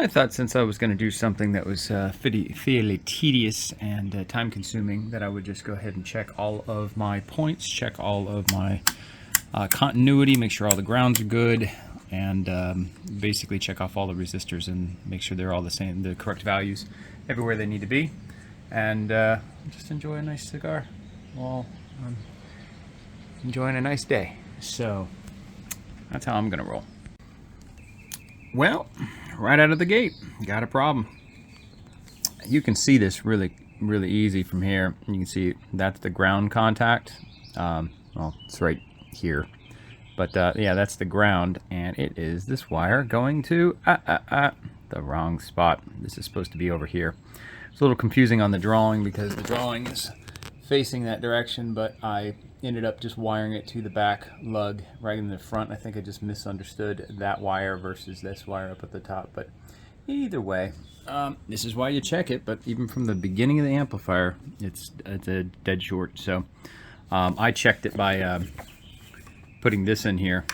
I thought since I was going to do something that was fairly tedious and time-consuming, that I would just go ahead and check all of my points, check all of my continuity, make sure all the grounds are good, and basically check off all the resistors and make sure they're all the same, the correct values everywhere they need to be, and just enjoy a nice cigar while I'm enjoying a nice day. So that's how I'm going to roll. Well, right out of the gate, got a problem. You can see this really easy from here. You can see that's the ground contact. Well, it's right here, but yeah, that's the ground, and it is this wire going to the wrong spot. This is supposed to be over here. It's a little confusing on the drawing because the drawing is facing that direction, but I ended up just wiring it to the back lug right in the front. I think I just misunderstood that wire versus this wire up at the top, but either way, this is why you check it. But even from the beginning of the amplifier, it's a dead short. So I checked it by putting this in here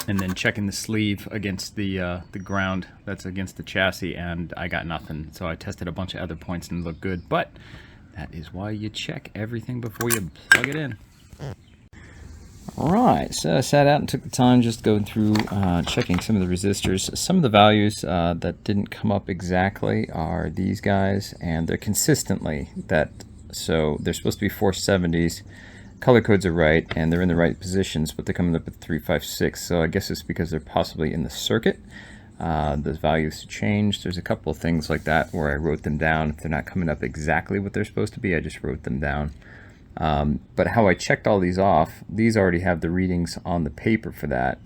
and then checking the sleeve against the ground that's against the chassis, and I got nothing. So I tested a bunch of other points and it looked good, but that is why you check everything before you plug it in. Alright, so I sat out and took the time just going through checking some of the resistors. Some of the values that didn't come up exactly are these guys, and they're consistently that, so they're supposed to be 470s. Color codes are right, and they're in the right positions, but they're coming up at 356, so I guess it's because they're possibly in the circuit. Those values changed. There's a couple of things like that where I wrote them down. If they're not coming up exactly what they're supposed to be, I just wrote them down. But how I checked all these off, these already have the readings on the paper for that.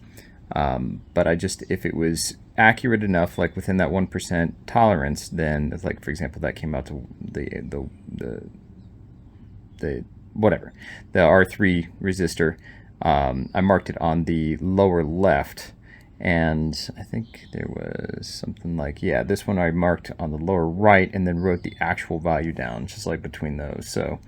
But I just, if it was accurate enough, like within that 1% tolerance, then, like for example, that came out to the whatever, the R3 resistor. I marked it on the lower left, and I think there was something like, yeah, this one I marked on the lower right and then wrote the actual value down, just like between those. So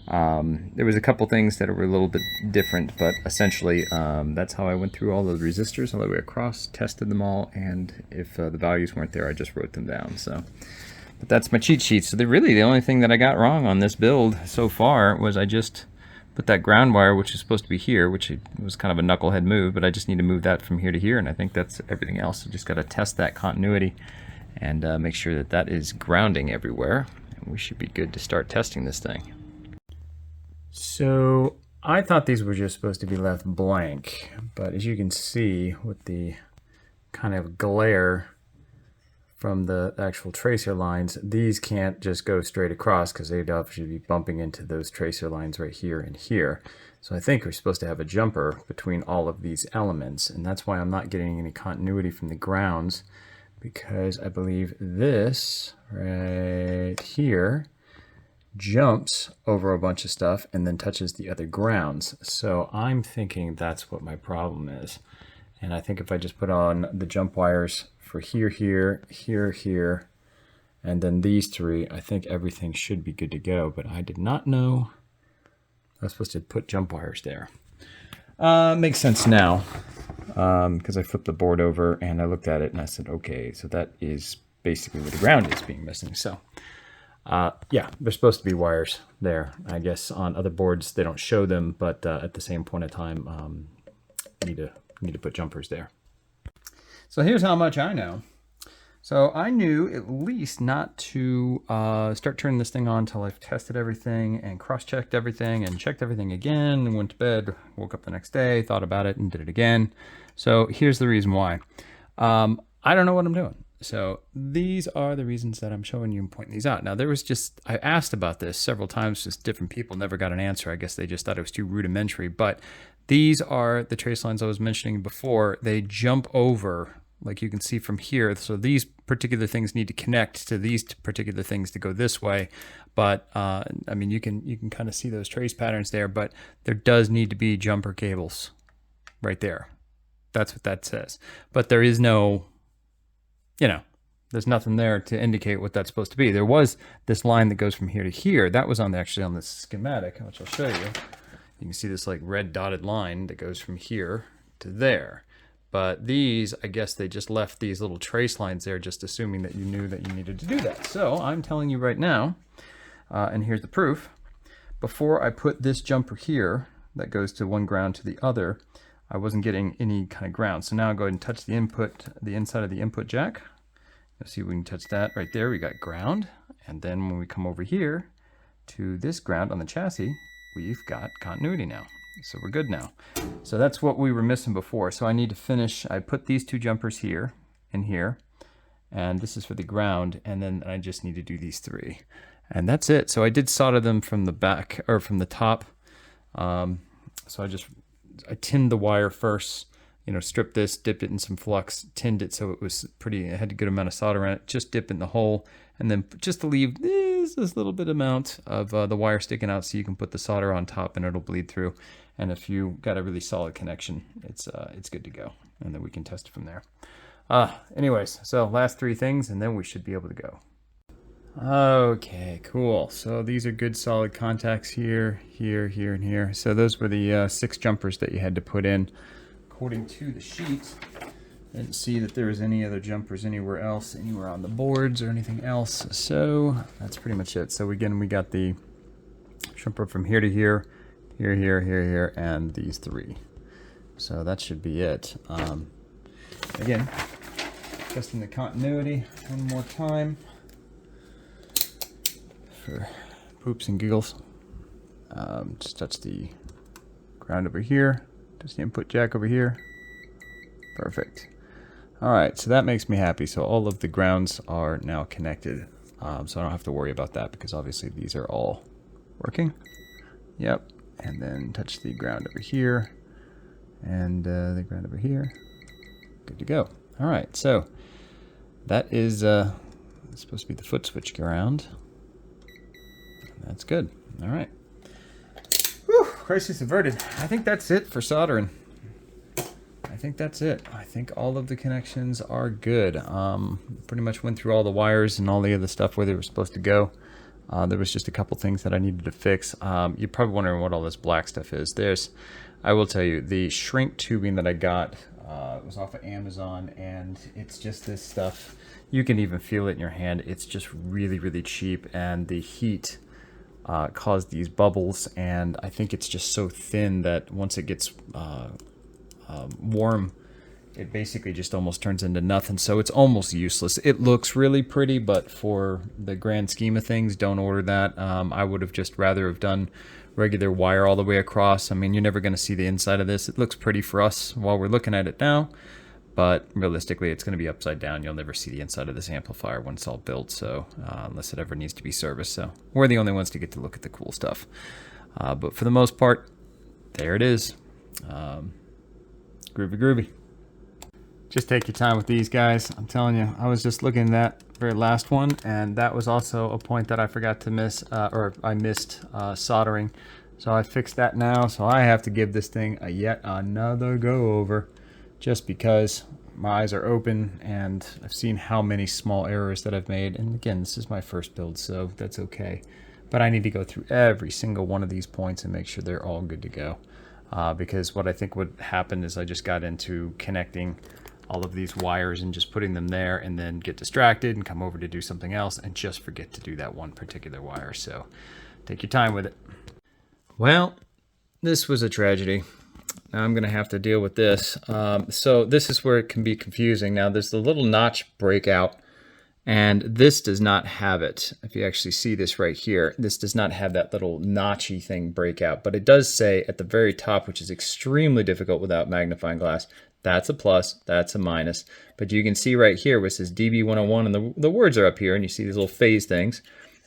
there was a couple things that were a little bit different, but essentially that's how I went through all the resistors all the way across, tested them all, and if the values weren't there, I just wrote them down. So, but that's my cheat sheet. So really the only thing that I got wrong on this build so far was I just put that ground wire, which is supposed to be here, which was kind of a knucklehead move, but I just need to move that from here to here, and I think that's everything else. I just got to test that continuity and make sure that that is grounding everywhere, and we should be good to start testing this thing. So I thought these were just supposed to be left blank, but as you can see with the kind of glare from the actual tracer lines, these can't just go straight across because they'd obviously be bumping into those tracer lines right here and here. So I think we're supposed to have a jumper between all of these elements, and that's why I'm not getting any continuity from the grounds, because I believe this right here jumps over a bunch of stuff and then touches the other grounds. So I'm thinking that's what my problem is. And I think if I just put on the jump wires for here, here, and then these three, I think everything should be good to go. But I did not know I was supposed to put jump wires there. Makes sense now, because I flipped the board over and I looked at it and I said, okay, so that is basically where the ground is being missing. So yeah, there's supposed to be wires there. I guess on other boards they don't show them, but at the same point in time, need to put jumpers there. So here's how much I know. So I knew at least not to start turning this thing on until I've tested everything and cross-checked everything and checked everything again, and went to bed, woke up the next day, thought about it, and did it again. So here's the reason why. I don't know what I'm doing. So these are the reasons that I'm showing you and pointing these out. Now there was just, I asked about this several times, just different people, never got an answer. I guess they just thought it was too rudimentary, but these are the trace lines I was mentioning before. They jump over, like you can see from here. So these particular things need to connect to these particular things to go this way. But I mean, you can kind of see those trace patterns there, but there does need to be jumper cables right there. That's what that says. But there is no, you know, there's nothing there to indicate what that's supposed to be. There was this line that goes from here to here. That was actually on this schematic, which I'll show you. You can see this like red dotted line that goes from here to there. But these, I guess they just left these little trace lines there, just assuming that you knew that you needed to do that. So I'm telling you right now, and here's the proof. Before I put this jumper here that goes to one ground to the other, I wasn't getting any kind of ground. So now I'll go ahead and touch the input, the inside of the input jack. Let's see if we can touch that right there. We got ground. And then when we come over here to this ground on the chassis, we've got continuity now. So we're good now. So that's what we were missing before. So I need to finish, I put these two jumpers here and here, and this is for the ground, and then I just need to do these three. And that's it. So I did solder them from the back, or from the top. So I tinned the wire first, you know, stripped this, dipped it in some flux, tinned it so it was pretty, it had a good amount of solder in it, just dip in the hole, and then just to leave this little bit amount of the wire sticking out so you can put the solder on top and it'll bleed through. And if you got a really solid connection, it's good to go. And then we can test it from there. Anyways, so last three things and then we should be able to go. Okay, cool. So these are good solid contacts here, here, here, and here. So those were the 6 jumpers that you had to put in. According to the sheet, I didn't see that there was any other jumpers anywhere else, anywhere on the boards or anything else. So that's pretty much it. So again, we got the jumper from here to here, here, here, here, here, and these 3. So that should be it. Again, testing the continuity one more time for poops and giggles. Just touch the ground over here, touch the input jack over here. Perfect. All right, so that makes me happy. So all of the grounds are now connected. So I don't have to worry about that because obviously these are all working. Yep. And then touch the ground over here and the ground over here. Good to go. All right, so that is supposed to be the foot switch ground. That's good. All right. Whew, crisis averted. I think that's it for soldering. I think that's it. I think all of the connections are good. Pretty much went through all the wires and all the other stuff where they were supposed to go. There was just a couple things that I needed to fix. You're probably wondering what all this black stuff is. I will tell you, the shrink tubing that I got was off of Amazon, and it's just this stuff. You can even feel it in your hand. It's just really, really cheap, and the heat caused these bubbles, and I think it's just so thin that once it gets warm, it basically just almost turns into nothing. So it's almost useless. It looks really pretty, but for the grand scheme of things, don't order that. I would have just rather have done regular wire all the way across. I mean, you're never going to see the inside of this. It looks pretty for us while we're looking at it now, but realistically it's going to be upside down. You'll never see the inside of this amplifier when it's all built, so unless it ever needs to be serviced. So we're the only ones to get to look at the cool stuff. But for the most part, there it is. Groovy, groovy. Just take your time with these guys. I'm telling you, I was just looking at that very last one, and that was also a point that I forgot to miss, or I missed soldering. So I fixed that now, so I have to give this thing a yet another go over, just because my eyes are open and I've seen how many small errors that I've made. And again, this is my first build, so that's okay. But I need to go through every single one of these points and make sure they're all good to go. Because what I think would happen is I just got into connecting all of these wires and just putting them there, and then get distracted and come over to do something else and just forget to do that one particular wire. So take your time with it. Well, this was a tragedy. Now I'm going to have to deal with this. So this is where it can be confusing. Now there's the little notch breakout, and this does not have it. If you actually see this right here, this does not have that little notchy thing breakout, but it does say at the very top, which is extremely difficult without magnifying glass, that's a plus, that's a minus. But you can see right here where it says DB101, and the words are up here, and you see these little phase things.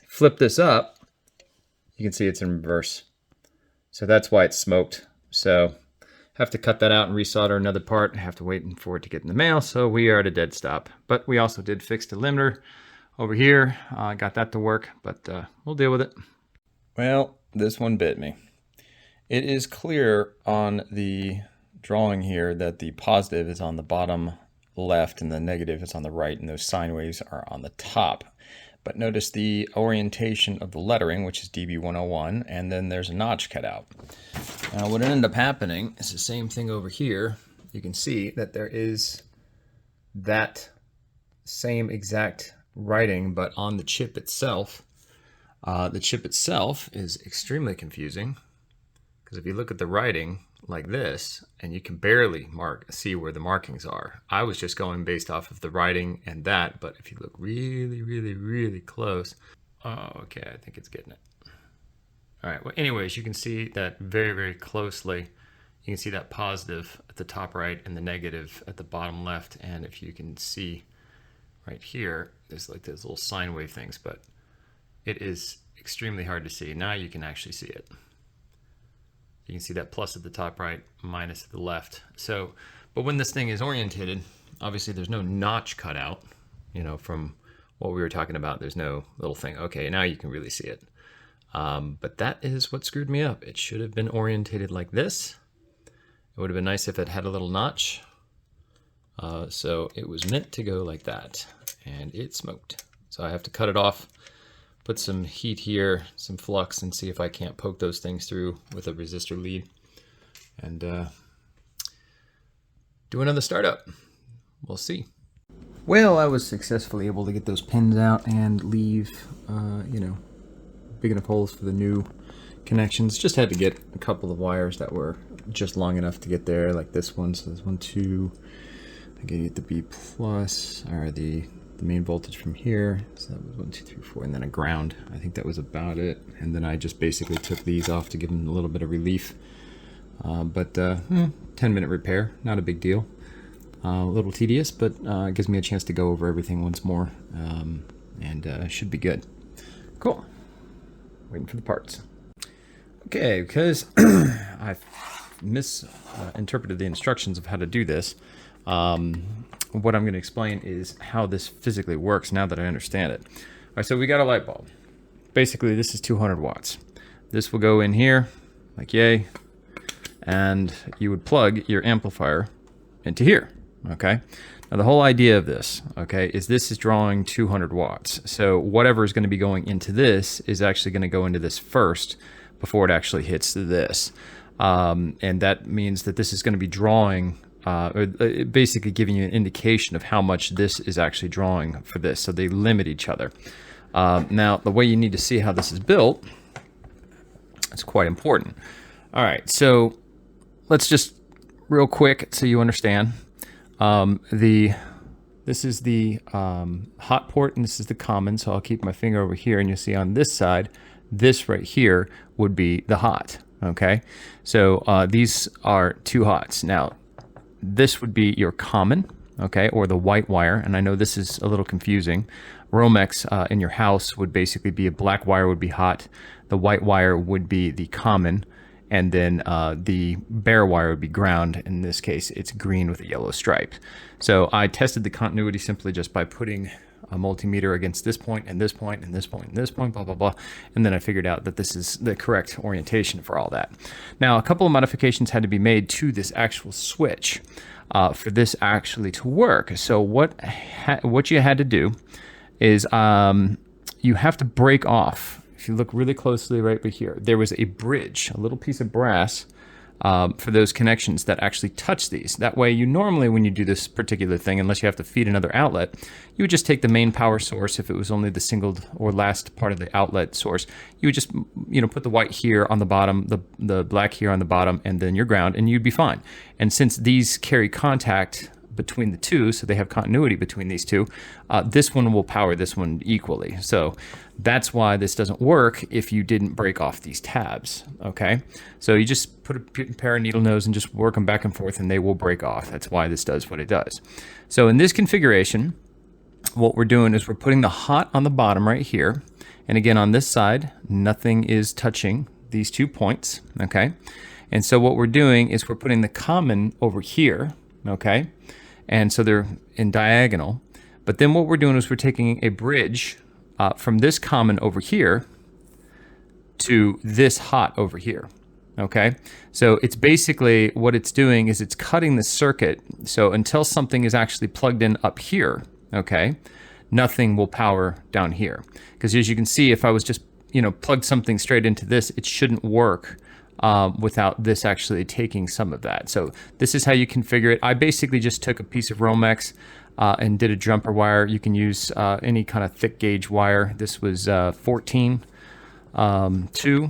Flip this up, you can see it's in reverse. So that's why it's smoked. So have to cut that out and resolder another part. I have to wait for it to get in the mail, so we are at a dead stop. But we also did fix the limiter over here. Got that to work, but we'll deal with it. Well, this one bit me. It is clear on the drawing here that the positive is on the bottom left and the negative is on the right, and those sine waves are on the top. But notice the orientation of the lettering, which is DB101, and then there's a notch cut out. Now what ended up happening is the same thing over here. you can see that there is that same exact writing, but on the chip itself. The chip itself is extremely confusing, because if you look at the writing like this, and you can barely see where the markings are. I was just going based off of the writing and that, but if you look really, really, really close, oh, okay, I think it's getting it. All right, well, anyways, you can see that very, very closely. You can see that positive at the top right and the negative at the bottom left. And if you can see right here, there's like those little sine wave things, but it is extremely hard to see. Now you can actually see it. You can see that plus at the top right, minus at the left. So, but when this thing is orientated, obviously there's no notch cut out, you know, from what we were talking about. There's no little thing. Okay, now you can really see it. But that is what screwed me up. It should have been orientated like this. It would have been nice if it had a little notch. So it was meant to go like that, and it smoked. So I have to cut it off, put some heat here, some flux, and see if I can't poke those things through with a resistor lead, and do another startup. We'll see. Well, I was successfully able to get those pins out and leave, you know, big enough holes for the new connections. Just had to get a couple of wires that were just long enough to get there, like this one. So there's 1, 2, I get the B plus, or the main voltage from here. So that was 1, 2, 3, 4, and then a ground. I think that was about it. And then I just basically took these off to give them a little bit of relief. 10-minute repair, not a big deal. A little tedious, but it gives me a chance to go over everything once more, and should be good. Cool. Waiting for the parts. Okay, because I've misinterpreted the instructions of how to do this, what I'm going to explain is how this physically works now that I understand it. All right, so we got a light bulb. Basically, this is 200 watts. This will go in here, like yay, and you would plug your amplifier into here, okay? Now, the whole idea of this, okay, is this is drawing 200 watts. So whatever is going to be going into this is actually going to go into this first before it actually hits this. And that means that this is going to be drawing, or basically giving you an indication of how much this is actually drawing for this. So they limit each other. Now, the way you need to see how this is built is quite important. All right, so let's just real quick so you understand. This is the hot port, and this is the common. So I'll keep my finger over here, and you'll see on this side, this right here would be the hot. Okay, so these are two hots. Now, this would be your common, okay, or the white wire. And I know this is a little confusing. Romex in your house would basically be a black wire would be hot, the white wire would be the common, and then the bare wire would be ground. In this case, it's green with a yellow stripe. So I tested the continuity simply just by putting a multimeter against this point and this point and this point and this point, blah, blah, blah. And then I figured out that this is the correct orientation for all that. Now, a couple of modifications had to be made to this actual switch for this actually to work. So what you had to do is you have to break off. If you look really closely right here, there was a bridge, a little piece of brass for those connections that actually touch these. That way, you normally, when you do this particular thing, unless you have to feed another outlet, you would just take the main power source. If it was only the single or last part of the outlet source, you would just, you know, put the white here on the bottom, the black here on the bottom, and then your ground, and you'd be fine. And since these carry contact between the two, so they have continuity between these two, this one will power this one equally. So that's why this doesn't work if you didn't break off these tabs, okay? So you just put a pair of needle nose and just work them back and forth, and they will break off. That's why this does what it does. So in this configuration, what we're doing is we're putting the hot on the bottom right here, and again on this side, nothing is touching these 2 points, okay? And so what we're doing is we're putting the common over here, okay? And so they're in diagonal. But then what we're doing is we're taking a bridge from this common over here to this hot over here, okay? So it's basically, what it's doing is it's cutting the circuit. So until something is actually plugged in up here, okay, nothing will power down here. Because as you can see, if I was just, you know, plugged something straight into this, it shouldn't work without this actually taking some of that. So this is how you configure it. I basically just took a piece of Romex and did a jumper wire. You can use any kind of thick gauge wire. This was 14 2.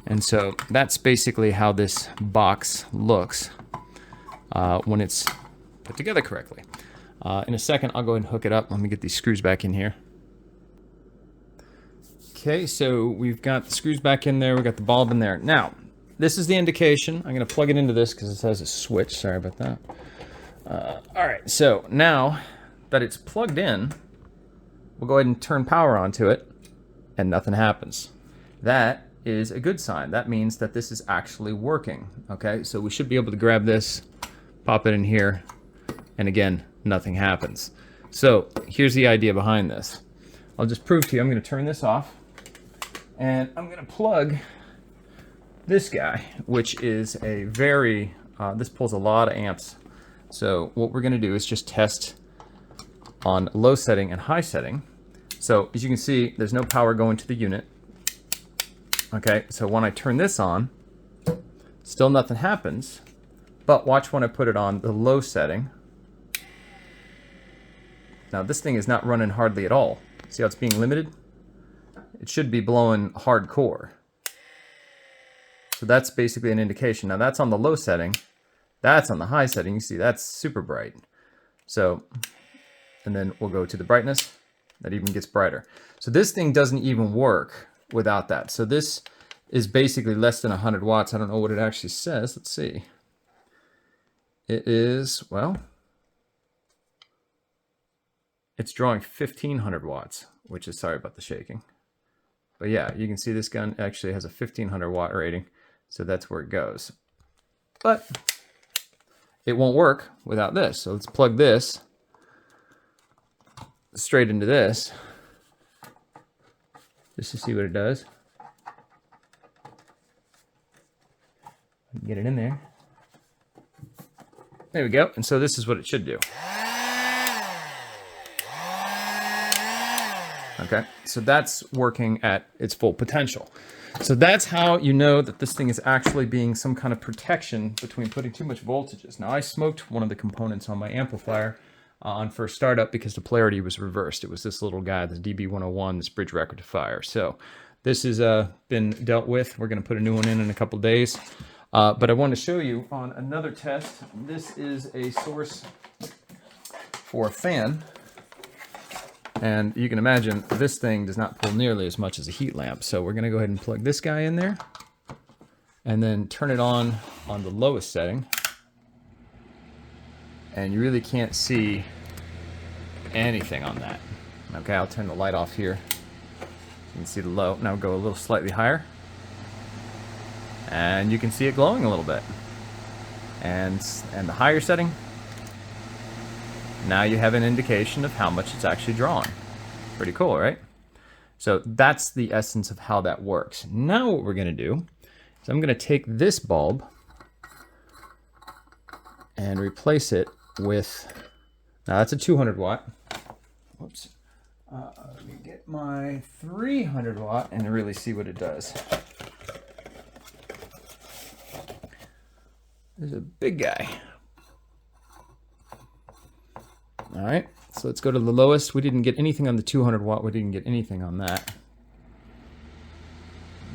And so that's basically how this box looks when it's put together correctly. In a second, I'll go ahead and hook it up. Let me get these screws back in here. Okay, so we've got the screws back in there. We've got the bulb in there. Now, this is the indication. I'm going to plug it into this because it has a switch. Sorry about that. All right, so now that it's plugged in, we'll go ahead and turn power onto it, and nothing happens. That is a good sign. That means that this is actually working. Okay, so we should be able to grab this, pop it in here, and again, nothing happens. So here's the idea behind this. I'll just prove to you. I'm going to turn this off, and I'm going to plug this guy, which is a very, this pulls a lot of amps. So what we're going to do is just test on low setting and high setting. So as you can see, there's no power going to the unit. Okay, so when I turn this on, still nothing happens, but watch when I put it on the low setting. Now this thing is not running hardly at all. See how it's being limited? It should be blowing hardcore. So that's basically an indication. Now that's on the low setting. That's on the high setting. You see that's super bright. So, and then we'll go to the brightness. That even gets brighter. So this thing doesn't even work without that. So this is basically less than 100 watts. I don't know what it actually says. Let's see. It is, well, it's drawing 1500 watts, which is, sorry about the shaking. But yeah, you can see this gun actually has a 1500 watt rating. So that's where it goes. But it won't work without this. So let's plug this straight into this just to see what it does. Get it in there. There we go. And so this is what it should do. Okay, so that's working at its full potential. So that's how you know that this thing is actually being some kind of protection between putting too much voltages. Now I smoked one of the components on my amplifier on first startup because the polarity was reversed. It was this little guy, the DB101, this bridge rectifier. So this has been dealt with. We're going to put a new one in a couple days. But I want to show you on another test. This is a source for a fan. And you can imagine this thing does not pull nearly as much as a heat lamp. So we're going to go ahead and plug this guy in there and then turn it on the lowest setting. And you really can't see anything on that. Okay, I'll turn the light off here. You can see the low. Now go a little slightly higher. And you can see it glowing a little bit. And the higher setting, now you have an indication of how much it's actually drawing. Pretty cool, right? So that's the essence of how that works. Now what we're going to do is I'm going to take this bulb and replace it with, now that's a 200 watt. Whoops. Let me get my 300 watt and really see what it does. There's a big guy. All right, so let's go to the lowest. We didn't get anything on the 200 watt. We didn't get anything on that.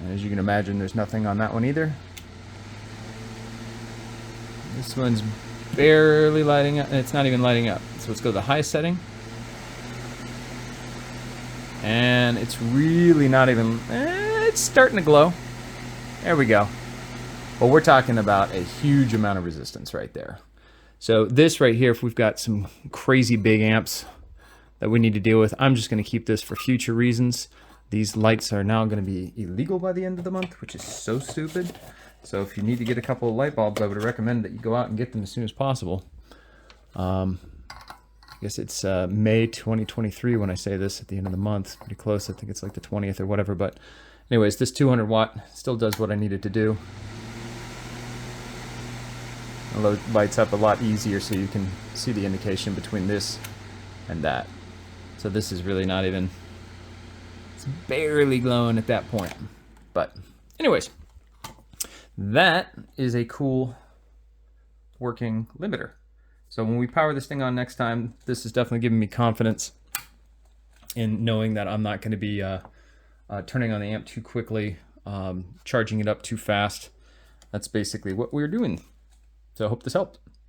And as you can imagine, there's nothing on that one either. This one's barely lighting up, and it's not even lighting up. So let's go to the highest setting. And it's really not even, it's starting to glow. There we go. Well, we're talking about a huge amount of resistance right there. So this right here, if we've got some crazy big amps that we need to deal with, I'm just going to keep this for future reasons. These lights are now going to be illegal by the end of the month, which is so stupid. So if you need to get a couple of light bulbs, I would recommend that you go out and get them as soon as possible. I guess it's May 2023 when I say this at the end of the month. Pretty close. I think it's like the 20th or whatever. But anyways, this 200 watt still does what I needed to do. It lights up a lot easier so you can see the indication between this and that. So this is really not even, it's barely glowing at that point. But anyways, that is a cool working limiter. So when we power this thing on next time, this is definitely giving me confidence in knowing that I'm not going to be turning on the amp too quickly, charging it up too fast. That's basically what we're doing. So I hope this helped.